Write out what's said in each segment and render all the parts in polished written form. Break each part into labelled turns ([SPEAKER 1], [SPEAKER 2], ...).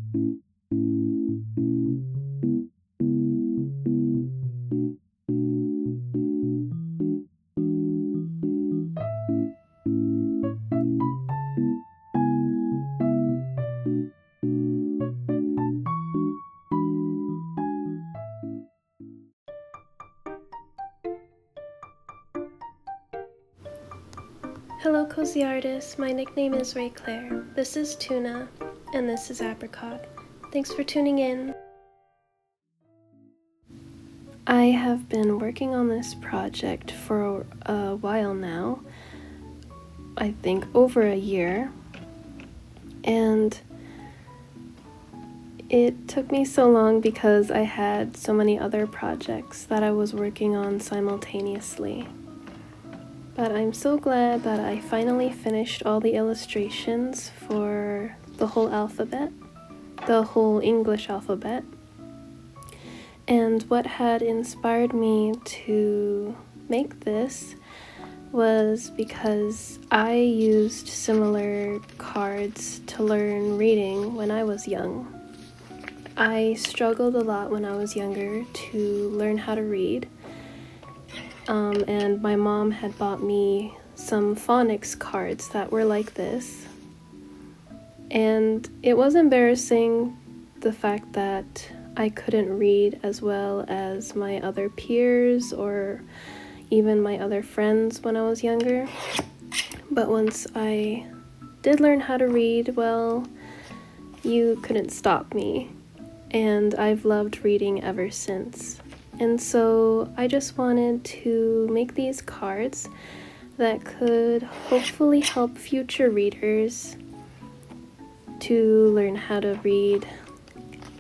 [SPEAKER 1] Hello cozy artists, my nickname is Ray Claire, this is Tuna, and this is Apricot. Thanks for tuning in. I have been working on this project for a while now, I think over a year, and it took me so long because I had so many other projects that I was working on simultaneously. But I'm so glad that I finally finished all the illustrations for the whole alphabet, the whole English alphabet. And what had inspired me to make this was because I used similar cards to learn reading when I was young. I struggled a lot when I was younger to learn how to read. And my mom had bought me some phonics cards that were like this. And it was embarrassing, the fact that I couldn't read as well as my other peers or even my other friends when I was younger. But once I did learn how to read, well, you couldn't stop me. And I've loved reading ever since. And so I just wanted to make these cards that could hopefully help future readers to learn how to read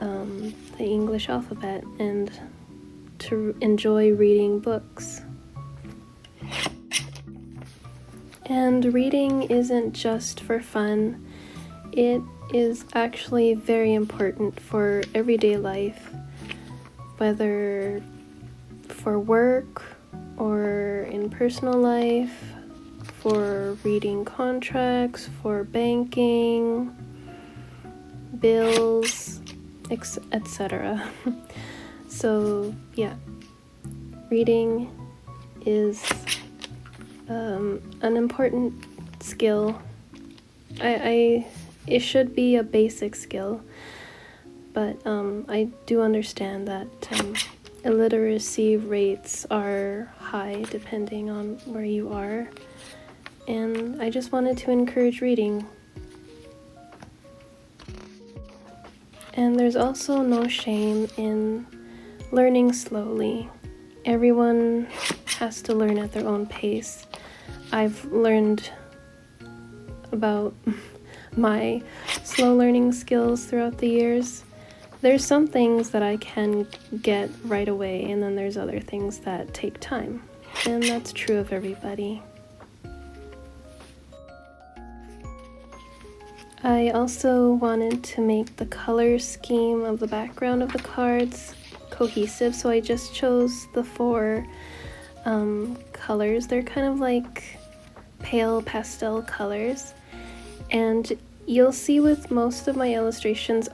[SPEAKER 1] the English alphabet and to enjoy reading books. And reading isn't just for fun, it is actually very important for everyday life. Whether for work or in personal life, for reading contracts, for banking, bills, etc. So yeah, reading is an important skill. It should be a basic skill. But I do understand that illiteracy rates are high depending on where you are, and I just wanted to encourage reading. And there's also no shame in learning slowly. Everyone has to learn at their own pace. I've learned about my slow learning skills throughout the years. There's some things that I can get right away, and then there's other things that take time, and that's true of everybody. I also wanted to make the color scheme of the background of the cards cohesive, so I just chose the 4 colors. They're kind of like pale pastel colors, and you'll see with most of my illustrations,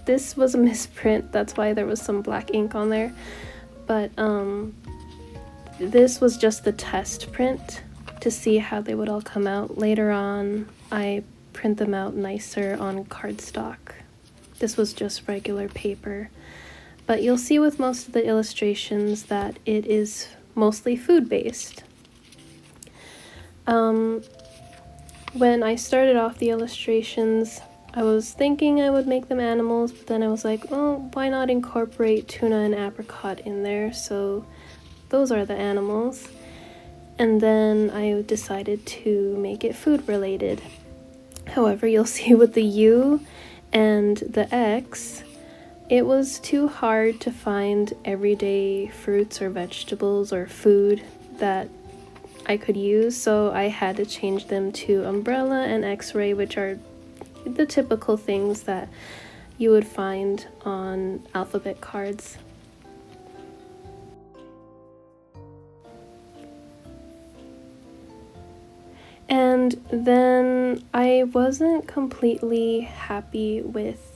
[SPEAKER 1] this was a misprint, that's why there was some black ink on there, but this was just the test print to see how they would all come out. Later on, I print them out nicer on cardstock. This was just regular paper, but you'll see with most of the illustrations that it is mostly food-based. When I started off the illustrations, I was thinking I would make them animals, but then I was like, well, why not incorporate Tuna and Apricot in there? So those are the animals. And then I decided to make it food related. However, you'll see with the U and the X, it was too hard to find everyday fruits or vegetables or food that I could use, so I had to change them to umbrella and X-ray, which are the typical things that you would find on alphabet cards. And then I wasn't completely happy with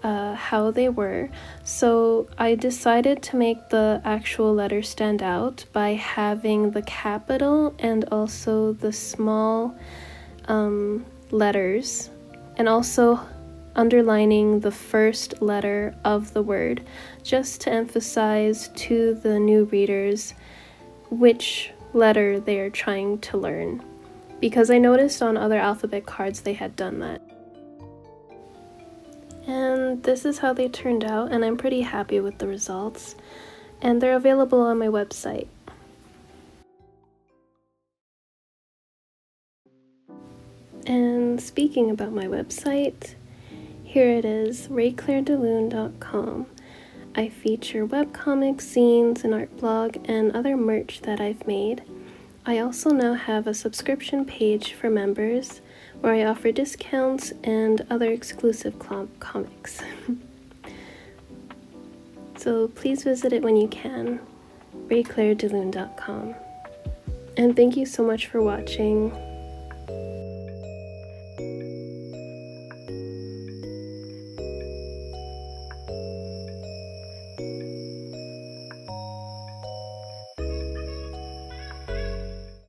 [SPEAKER 1] how they were, so I decided to make the actual letters stand out by having the capital and also the small letters, and also underlining the first letter of the word, just to emphasize to the new readers which letter they are trying to learn, because I noticed on other alphabet cards they had done that. And this is how they turned out, and I'm pretty happy with the results, and they're available on my website. And speaking about my website, here it is, rayclairedelune.com. I feature webcomics, zines, an art blog, and other merch that I've made. I also now have a subscription page for members where I offer discounts and other exclusive comics. So please visit it when you can, rayclairedelune.com. And thank you so much for watching.